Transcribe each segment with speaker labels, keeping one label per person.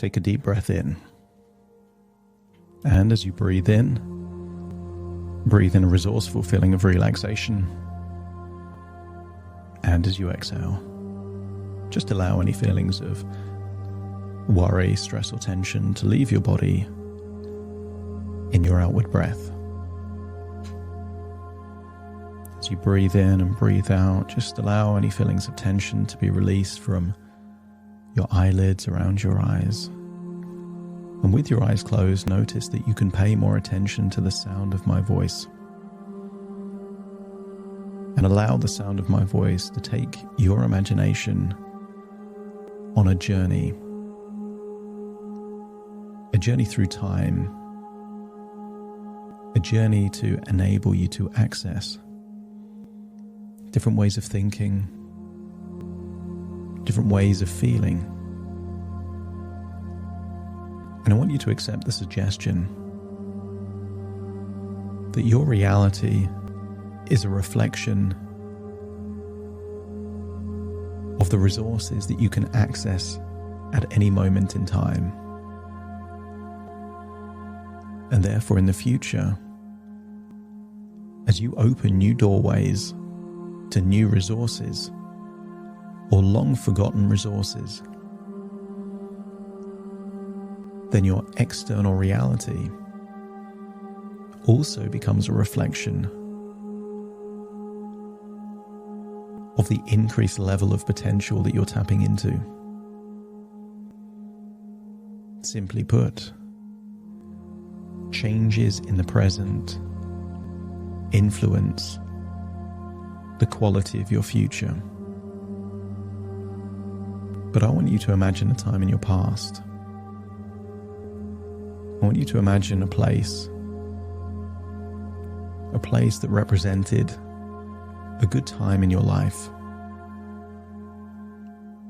Speaker 1: Take a deep breath in. And as you breathe in a resourceful feeling of relaxation. And as you exhale, just allow any feelings of worry, stress, or tension to leave your body in your outward breath. As you breathe in and breathe out, just allow any feelings of tension to be released from your eyelids around your eyes. And with your eyes closed, notice that you can pay more attention to the sound of my voice. And allow the sound of my voice to take your imagination on a journey through time, a journey to enable you to access different ways of thinking, different ways of feeling. And I want you to accept the suggestion that your reality is a reflection of the resources that you can access at any moment in time. And therefore, in the future, as you open new doorways to new resources or long-forgotten resources, then your external reality also becomes a reflection of the increased level of potential that you're tapping into. Simply put, changes in the present influence the quality of your future. But I want you to imagine a time in your past. I want you to imagine a place that represented a good time in your life,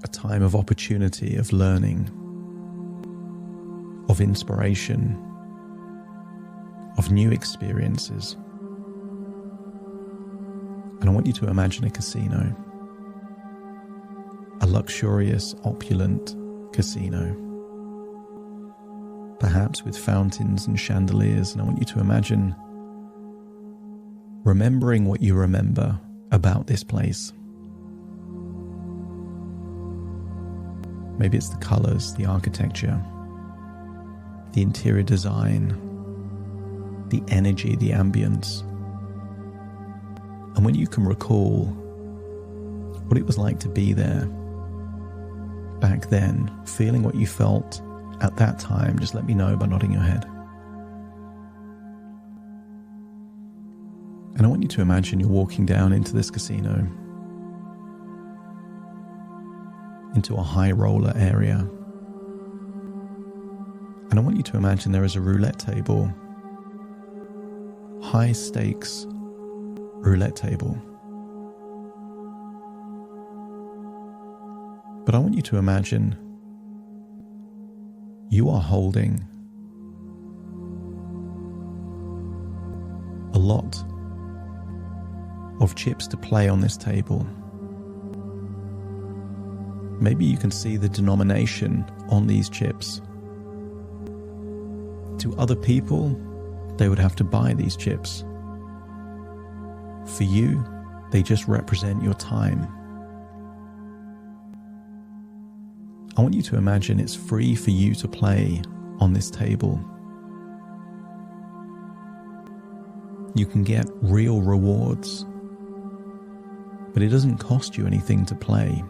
Speaker 1: a time of opportunity, of learning, of inspiration, of new experiences. And I want you to imagine a casino, a luxurious, opulent casino, perhaps with fountains and chandeliers. And I want you to imagine remembering what you remember about this place. Maybe it's the colors, the architecture, the interior design, the energy, the ambience. And when you can recall what it was like to be there back then, feeling what you felt at that time, just let me know by nodding your head. And I want you to imagine you're walking down into this casino, into a high roller area. And I want you to imagine there is a roulette table, high stakes roulette table. But I want you to imagine you are holding a lot of chips to play on this table. Maybe you can see the denomination on these chips. To other people, they would have to buy these chips. For you, they just represent your time. I want you to imagine it's free for you to play on this table. You can get real rewards, but it doesn't cost you anything to play.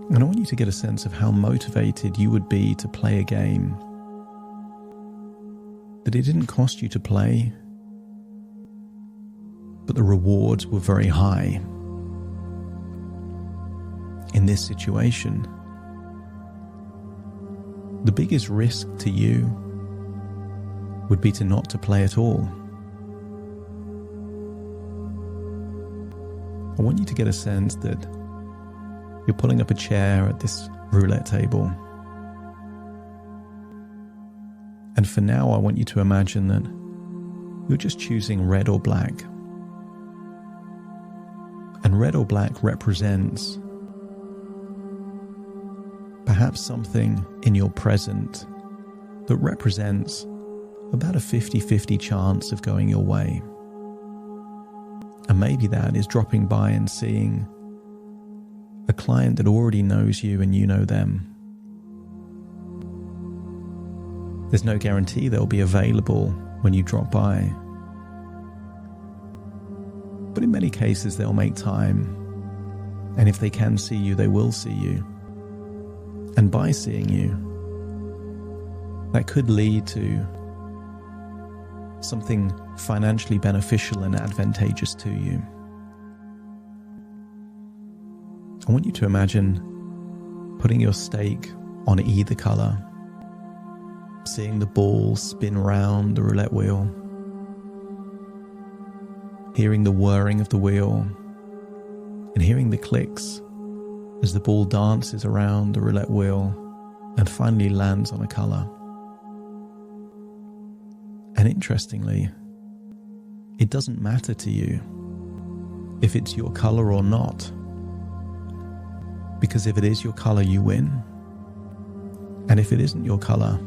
Speaker 1: And I want you to get a sense of how motivated you would be to play a game that it didn't cost you to play, but the rewards were very high. In this situation, the biggest risk to you would be to not to play at all. I want you to get a sense that you're pulling up a chair at this roulette table. And for now, I want you to imagine that you're just choosing red or black. And red or black represents perhaps something in your present that represents about a 50-50 chance of going your way. And maybe that is dropping by and seeing a client that already knows you and you know them. There's no guarantee they'll be available when you drop by. But in many cases, they'll make time. And if they can see you, they will see you. And by seeing you, that could lead to something financially beneficial and advantageous to you. I want you to imagine putting your stake on either color, seeing the ball spin round the roulette wheel, hearing the whirring of the wheel, and hearing the clicks as the ball dances around the roulette wheel and finally lands on a color. And interestingly, it doesn't matter to you if it's your color or not, because if it is your color, you win. And if it isn't your color,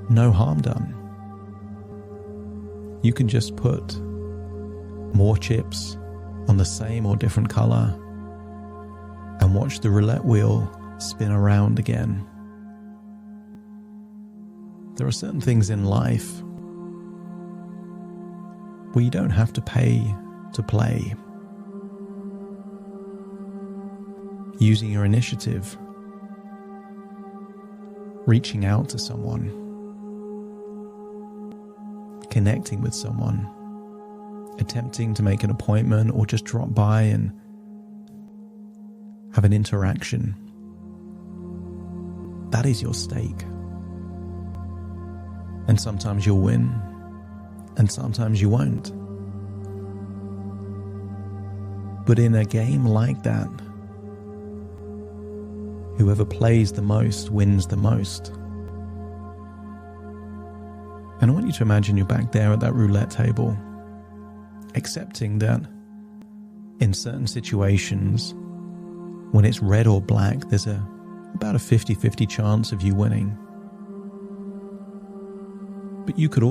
Speaker 1: no harm done. You can just put more chips on the same or different color and watch the roulette wheel spin around again. There are certain things in life where you don't have to pay to play. Using your initiative, reaching out to someone, connecting with someone, attempting to make an appointment or just drop by and have an interaction. That is your stake. And sometimes you'll win, and sometimes you won't. But in a game like that, whoever plays the most wins the most. And I want you to imagine you're back there at that roulette table, accepting that in certain situations, when it's red or black, there's about a 50-50 chance of you winning. But you could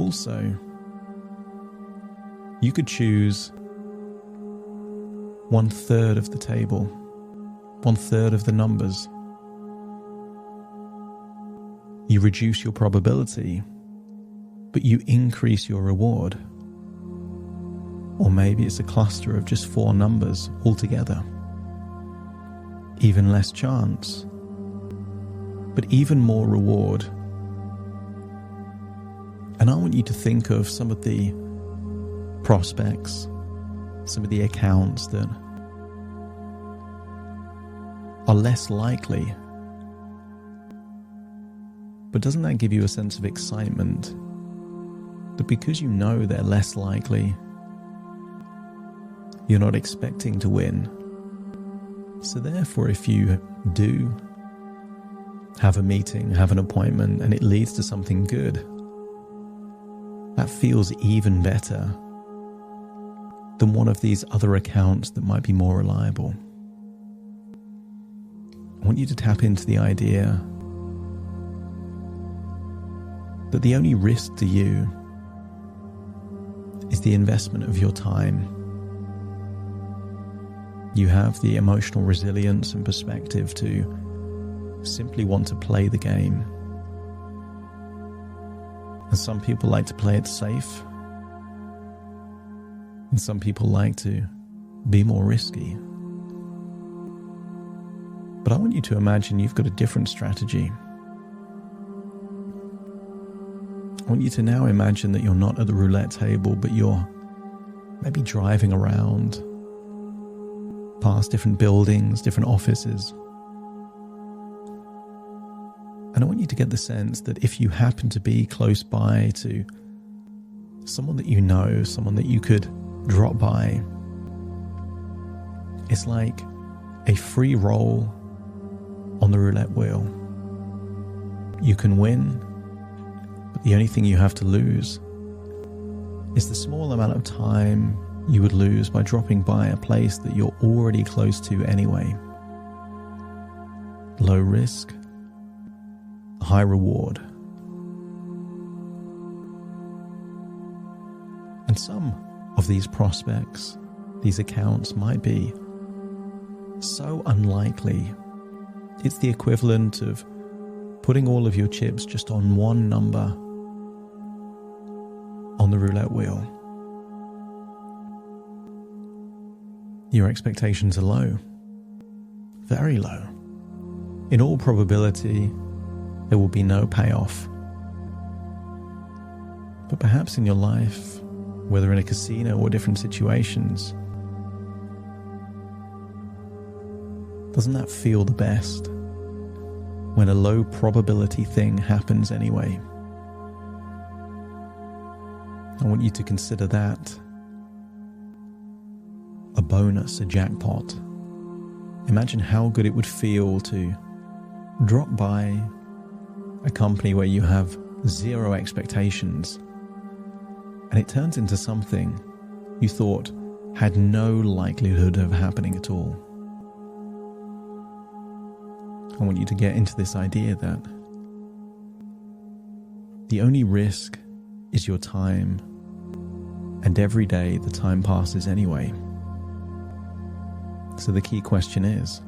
Speaker 1: choose 1/3 of the table, 1/3 of the numbers. You reduce your probability, but you increase your reward. Or maybe it's a cluster of just 4 numbers altogether. Even less chance, but even more reward. And I want you to think of some of the prospects, some of the accounts that are less likely. But doesn't that give you a sense of excitement? That because you know they're less likely, you're not expecting to win. So therefore, if you do have a meeting, have an appointment, and it leads to something good, that feels even better than one of these other accounts that might be more reliable. I want you to tap into the idea that the only risk to you is the investment of your time. You have the emotional resilience and perspective to simply want to play the game. And some people like to play it safe, and some people like to be more risky. But I want you to imagine you've got a different strategy. I want you to now imagine that you're not at the roulette table, but you're maybe driving around past different buildings, different offices. And I want you to get the sense that if you happen to be close by to someone that you know, someone that you could drop by, it's like a free roll on the roulette wheel. You can win, but the only thing you have to lose is the small amount of time you would lose by dropping by a place that you're already close to anyway. low risk, high reward. And some of these prospects, these accounts might be so unlikely. It's the equivalent of putting all of your chips just on one number on the roulette wheel. Your expectations are low, very low. In all probability, there will be no payoff. But perhaps in your life, whether in a casino or different situations, doesn't that feel the best when a low probability thing happens anyway? I want you to consider that a bonus, a jackpot. Imagine how good it would feel to drop by a company where you have zero expectations and it turns into something you thought had no likelihood of happening at all. I want you to get into this idea that the only risk is your time, and every day the time passes anyway. So the key question is,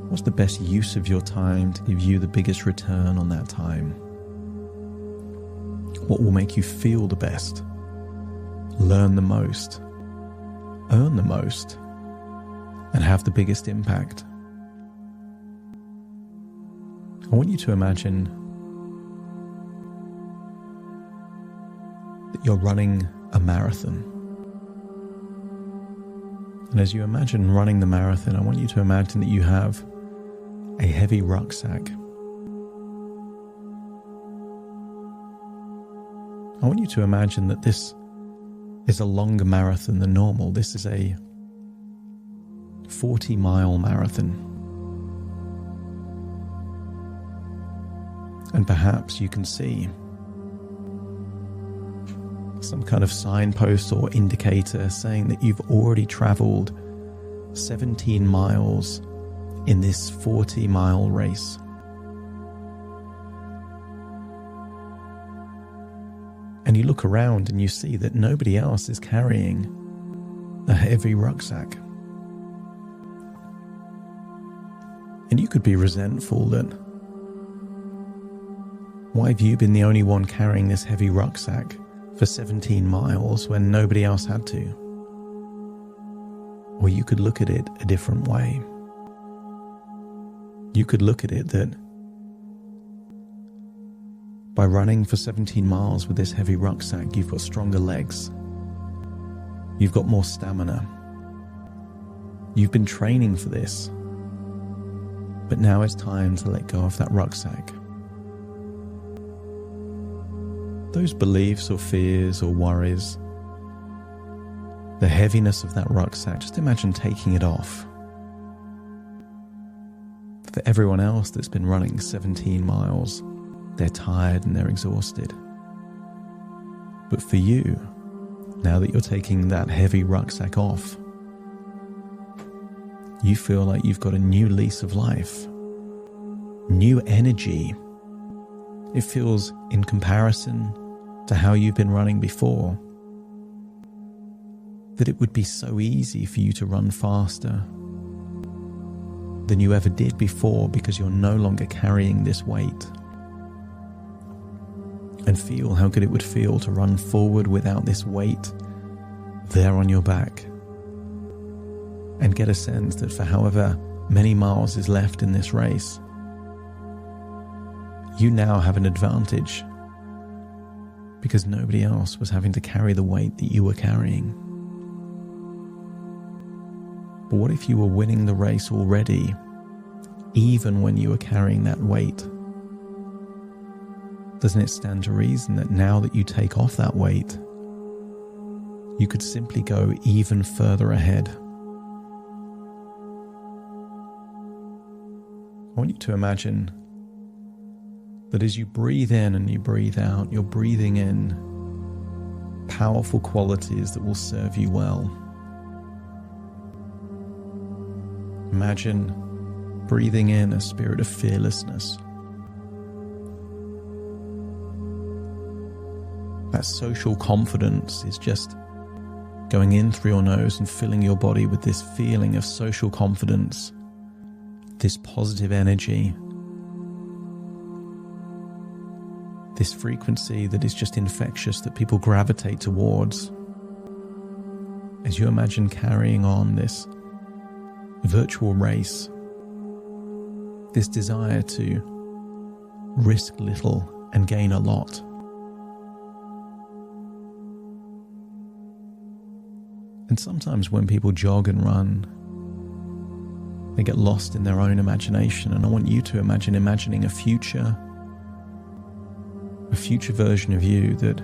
Speaker 1: what's the best use of your time to give you the biggest return on that time? What will make you feel the best, learn the most, earn the most, and have the biggest impact? I want you to imagine that you're running a marathon. And as you imagine running the marathon, I want you to imagine that you have a heavy rucksack. I want you to imagine that this is a longer marathon than normal. This is a 40-mile marathon. And perhaps you can see some kind of signpost or indicator saying that you've already traveled 17 miles in this 40-mile race. And you look around and you see that nobody else is carrying a heavy rucksack. And you could be resentful that, why have you been the only one carrying this heavy rucksack for 17 miles when nobody else had to? Or you could look at it a different way. You could look at it that by running for 17 miles with this heavy rucksack, you've got stronger legs. You've got more stamina. You've been training for this. But now it's time to let go of that rucksack. Those beliefs or fears or worries, the heaviness of that rucksack, just imagine taking it off. For everyone else that's been running 17 miles, they're tired and they're exhausted. But for you, now that you're taking that heavy rucksack off, you feel like you've got a new lease of life, new energy. It feels, in comparison to how you've been running before, that it would be so easy for you to run faster than you ever did before, because you're no longer carrying this weight. And feel how good it would feel to run forward without this weight there on your back. And get a sense that for however many miles is left in this race, you now have an advantage because nobody else was having to carry the weight that you were carrying. But what if you were winning the race already, even when you were carrying that weight? Doesn't it stand to reason that now that you take off that weight, you could simply go even further ahead? I want you to imagine that as you breathe in and you breathe out, you're breathing in powerful qualities that will serve you well. Imagine breathing in a spirit of fearlessness. That social confidence is just going in through your nose and filling your body with this feeling of social confidence, this positive energy, this frequency that is just infectious, that people gravitate towards. As you imagine carrying on this virtual race, this desire to risk little and gain a lot. And sometimes when people jog and run, they get lost in their own imagination. And I want you to imagining a future version of you that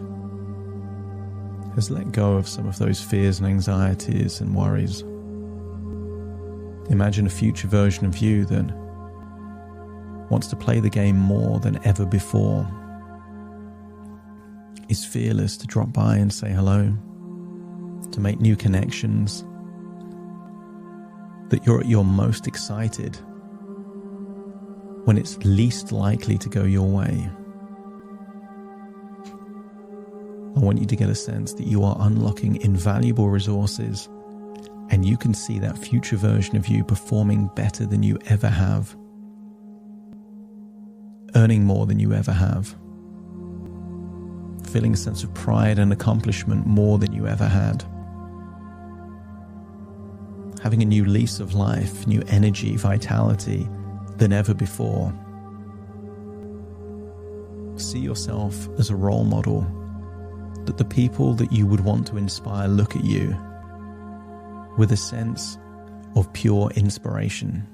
Speaker 1: has let go of some of those fears and anxieties and worries. Imagine a future version of you that wants to play the game more than ever before, is fearless to drop by and say hello, to make new connections, that you're at your most excited when it's least likely to go your way. I want you to get a sense that you are unlocking invaluable resources, and you can see that future version of you performing better than you ever have, earning more than you ever have, feeling a sense of pride and accomplishment more than you ever had, having a new lease of life, new energy, vitality than ever before. See yourself as a role model, that the people that you would want to inspire look at you with a sense of pure inspiration.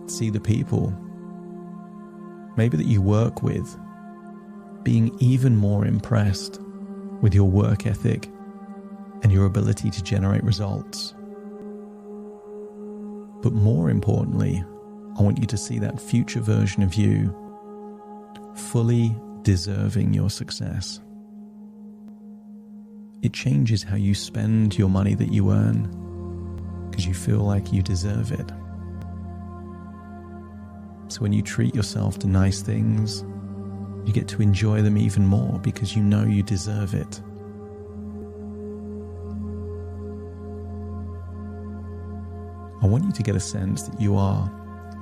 Speaker 1: See the people, maybe that you work with, being even more impressed with your work ethic and your ability to generate results. But more importantly, I want you to see that future version of you fully deserving your success. It changes how you spend your money that you earn, because you feel like you deserve it. So when you treat yourself to nice things, you get to enjoy them even more because you know you deserve it. I want you to get a sense that you are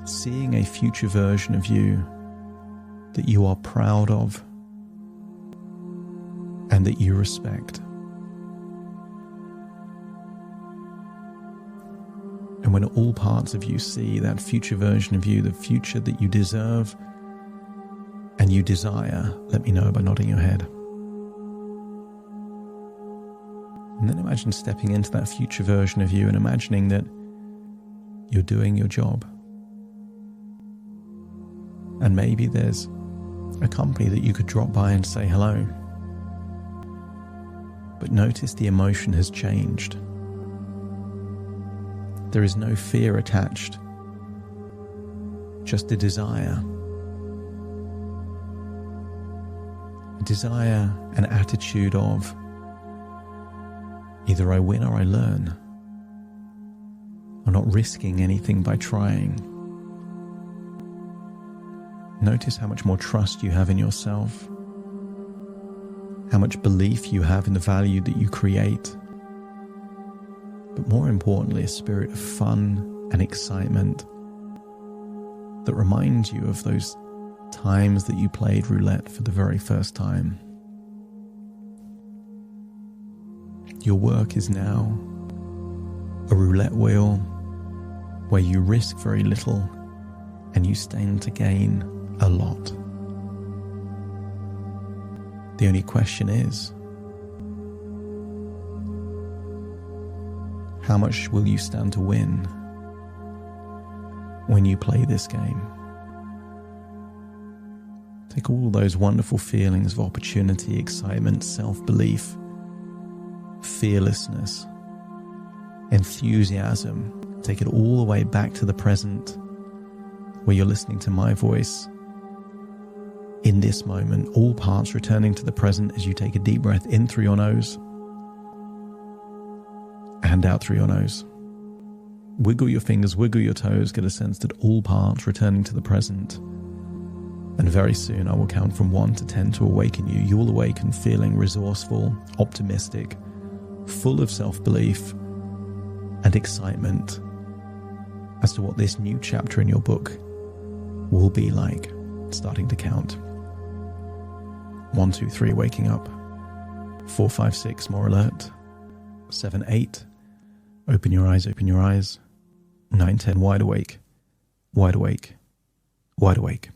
Speaker 1: seeing a future version of you that you are proud of and that you respect. And when all parts of you see that future version of you, the future that you deserve and you desire, let me know by nodding your head. And then imagine stepping into that future version of you and imagining that you're doing your job. And maybe there's a company that you could drop by and say hello. But notice the emotion has changed. There is no fear attached, just a desire. A desire, an attitude of either I win or I learn. I'm not risking anything by trying. Notice how much more trust you have in yourself, how much belief you have in the value that you create, but more importantly, a spirit of fun and excitement that reminds you of those times that you played roulette for the very first time. Your work is now a roulette wheel where you risk very little and you stand to gain a lot. The only question is, how much will you stand to win when you play this game? Take all those wonderful feelings of opportunity, excitement, self-belief, fearlessness, enthusiasm. Take it all the way back to the present, where you're listening to my voice in this moment, all parts returning to the present as you take a deep breath in through your nose hand out through your nose. Wiggle your fingers, wiggle your toes, get a sense that all parts returning to the present. And very soon I will count from 1 to 10 to awaken you. You will awaken feeling resourceful, optimistic, full of self-belief and excitement as to what this new chapter in your book will be like. Starting to count. 1, 2, 3, waking up. 4, 5, 6, more alert. 7, 8, open your eyes, open your eyes. 9, 10, wide awake, wide awake, wide awake.